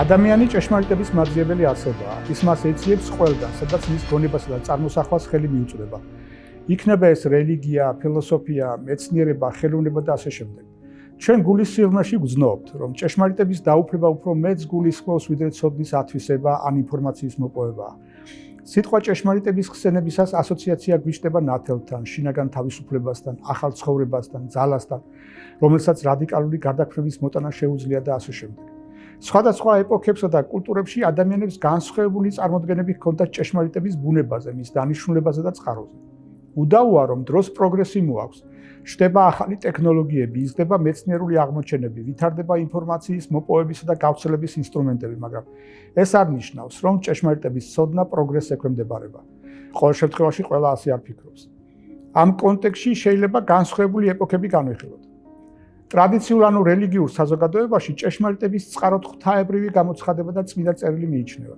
ადამიანი ჭეშმარიტების მაძიებელი არსებაა. ის მას ეძიებს ყველგან, სადაც მის გონებასა და წარმოსახვას ხელი მიუწვდება. იქნება ეს რელიგია, ფილოსოფია, მეცნიერება, ხელოვნება და ასე შემდეგ. ჩვენ გულის სიღრმეში ვგრძნობთ, რომ ჭეშმარიტების დაუფლება უფრო მეც გულისხმობს, ვიდრე ცოდნის ათვისება ან ინფორმაციის მოპოვება. სიტყვა ჭეშმარიტების ხსენებისას ასოციაცია გვიჩნდება ნათელთან, შინაგან თავისუფლებასთან, ახალ ცხოვრებასთან, ძალასთან, რომელსაც რადიკალური გარდაქმნების მოტანა შეუძლია და ასე შემდეგ. სხვადასხვა ეპოქებსა და კულტურებში ადამიანებს განსხვავებული წარმოდგენები ჰქონდათ ჭეშმარიტების ბუნებაზე, მის დანიშნულებაზე და წყაროზე. უდავოა, რომ დროს პროგრესი მოაქვს. შტება ახალი ტექნოლოგიები, იზრდება მეცნიერული აღმოჩენები, ვითარდება ინფორმაციის მოპოვებისა და გავრცელების ინსტრუმენტები, მაგრამ ეს არ ნიშნავს, რომ ჭეშმარიტების ცოდნა პროგრესს ექვემდებარება. ყოველ შემთხვევაში ყველა ასე არ ფიქრობს. ამ კონტექსტში შეიძლება განსხვავებული ეპოქები განვიხილოთ. ტრადიციულ ანუ რელიგიურ საზოგადოებაში ჭეშმარიტების წყაროდ ღვთაებრივი გამოცხადება და წმინდა წერილი მიიჩნევა.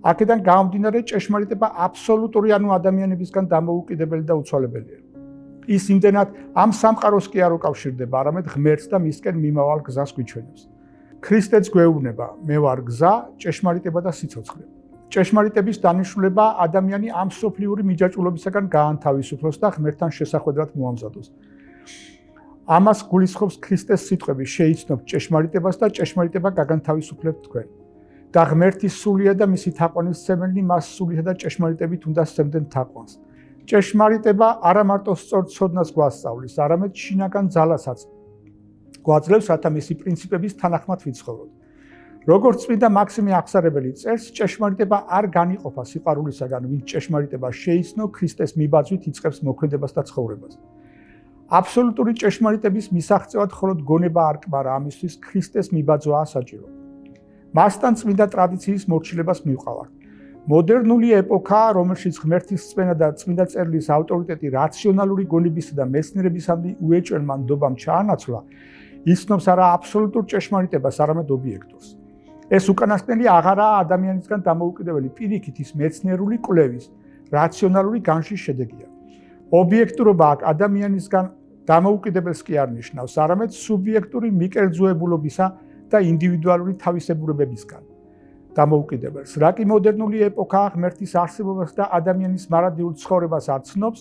აქედან გამომდინარე ჭეშმარიტება აბსოლუტური ანუ ადამიანებისგან დამოუკიდებელი და უცვალებელია. ის იმდენად ამ სამყაროს კი არ უკავშირდება, არამედ ღმერთს და მისკენ მიმავალ გზას გვიჩვენებს. ქრისტეც გვეუბნება, მე ვარ გზა, ჭეშმარიტება და სიცოცხლე. ჭეშმარიტების დანიშნულება ადამიანი ამ სოფლიური მიჯაჭვულობისაგან გაანთავისუფლოს და ღმერთთან შესახვედრად მოამზადოს. ამას გულისხმობს ქრისტეს სიტყვები, შეიცნობ ჭეშმარიტებას და ჭეშმარიტება გაგანთავისუფლებთ თქვენ. და ღმერთის სულია და მისი თაყვანისმცემელი მას სულითა და ჭეშმარიტებით უნდა სცემდნენ თაყვანს. ჭეშმარიტება არა მარტო სწორ ცოდნას გვასწავლის, არამედ შინაგან ძალასაც გვაძლევს, რათა მისი პრინციპების თანახმად ვიცხოვროთ. როგორც წმინდა მაქსიმე აღსარებელი წერს, ჭეშმარიტება არ განიყოფა სიყვარულისაგან, ვინც ჭეშმარიტება შეიცნო, ქრისტეს მიბაძვით იწყებს მოქმედებას და ცხოვრებას. აბსოლუტური ჭეშმარიტების მისაღწევად მხოლოდ გონება არ კმარა, ამისთვის ქრისტეს მიბაძვაა საჭირო. მასთან წმინდა ტრადიციის მორჩილებას მივყავართ. მოდერნული ეპოქაა, რომელშიც ღმერთის რწმენა და წმინდა წერილის ავტორიტეტი რაციონალური გონებისა და მეცნიერებისადმი უეჭველმა ნდობამ ჩაანაცვლა, იცნობს არა აბსოლუტურ ჭეშმარიტებას, არამედ ობიექტურს. ეს უკანასკნელი აღარაა ადამიანისგან დამოუკიდებელი, პირიქით ის მეცნიერული კვლევის, რაციონალური განშის შედეგია. ობიექტურობა აქ ადამიანისგან დამოუკიდებელს კი არ ნიშნავს, არამედ სუბიექტური მიკერძოებულობისა და ინდივიდუალური თავისებურებებისგან დამოუკიდებელს. რა კი მოდერნული ეპოქაა ღმერთის არსებობას და ადამიანის მარადიულ ცხოვრებას არ ცნობს,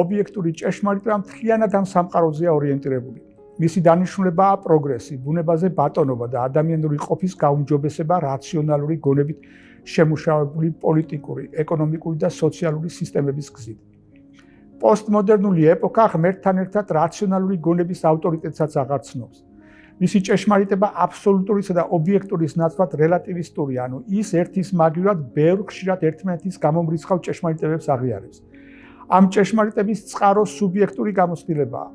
ობიექტური ჭეშმარიტება მთლიანად ამ სამყაროზეა ორიენტირებული. მისი დანიშნულებაა პროგრესი, ბუნებაზე ბატონობა და ადამიანური ყოფის გაუმჯობესება რაციონალური გონებით შემუშავებული პოლიტიკური, ეკონომიკური და სოციალური სისტემების გზით. პოსტმოდერნული ეპოქა ღმერთთან ერთად რაციონალური გონების ავტორიტეტსაც აღარ ცნობს. მისი ჭეშმარიტება აბსოლუტურისა და ობიექტურის ნაცვლად რელატივისტური, ანუ ის ერთის მაგივრად ბევრ ხშირად ერთმანეთის გამომრიცხავ ჭეშმარიტებებს აღიარებს. ამ ჭეშმარიტების წყარო სუბიექტური გამოცდილებაა.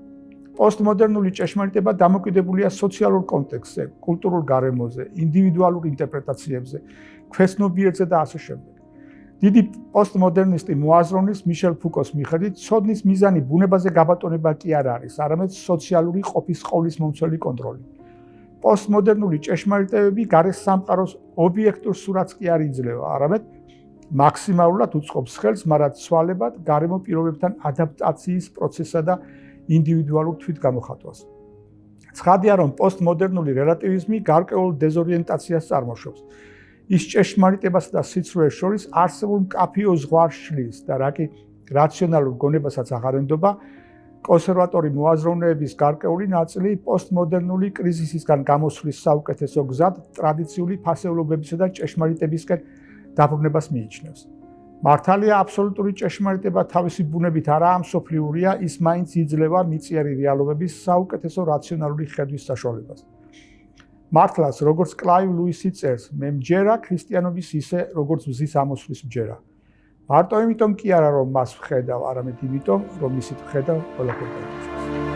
პოსტმოდერნული ჭეშმარიტება დამოკიდებულია სოციალურ კონტექსტზე, კულტურულ გარემოზე, ინდივიდუალურ ინტერპრეტაციებზე, ქვეცნობიერზე და ასე შემდეგ. დიდი პოსტმოდერნისტი მოაზროვნის მიშელ ფუკოს მიხედვით, ცოდნის მიზანი ბუნებაზე გაბატონება კი არ არის, არამედ სოციალური ყოფის ყოვლის მომცველი კონტროლი. პოსტმოდერნული ჭეშმარიტებები გარე სამყაროს ობიექტურ სურათს კი არ იძლევა, არამედ მაქსიმალურად უწყობს ხელს მარად ცვალებად გარემო პირობებთან ადაპტაციის პროცესსა და ინდივიდუალურ თვითგამოხატვას. ცხადია, რომ პოსტმოდერნული რელატივიზმი გარკვეულ დეზორიენტაციას წარმოშობს. ის ჭეშმარიტებასა და სიცრუეს შორის არსებულ მკაფიო ზღვარს შლის და რა კი რაციონალურ გონებასაც აღარ ენდობა, კონსერვატორი მოაზროვნეების გარკვეული ნაწილი პოსტმოდერნული კრიზისისგან გამოსვლის საუკეთესო გზად ტრადიციული ფასეულობებისა და ჭეშმარიტებისკენ დაბრუნებას მიიჩნევს. მართალია აბსოლუტური ჭეშმარიტება თავისი ბუნებით არაა მსოფლიურია, ის მაინც იძლევა მიწიერი რეალობების საუკეთესო რაციონალური ხედვის საშუალებას. მართლაც, როგორც კლაივ ლუისი წერს, მე მჯერა ქრისტიანობის ისე, როგორც მზის ამოსვლის მჯერა. მარტო იმიტომ კი არა, რომ მას ვხედავ, არამედ იმიტომ, რომ ისით ვხედავ ყველაფერს.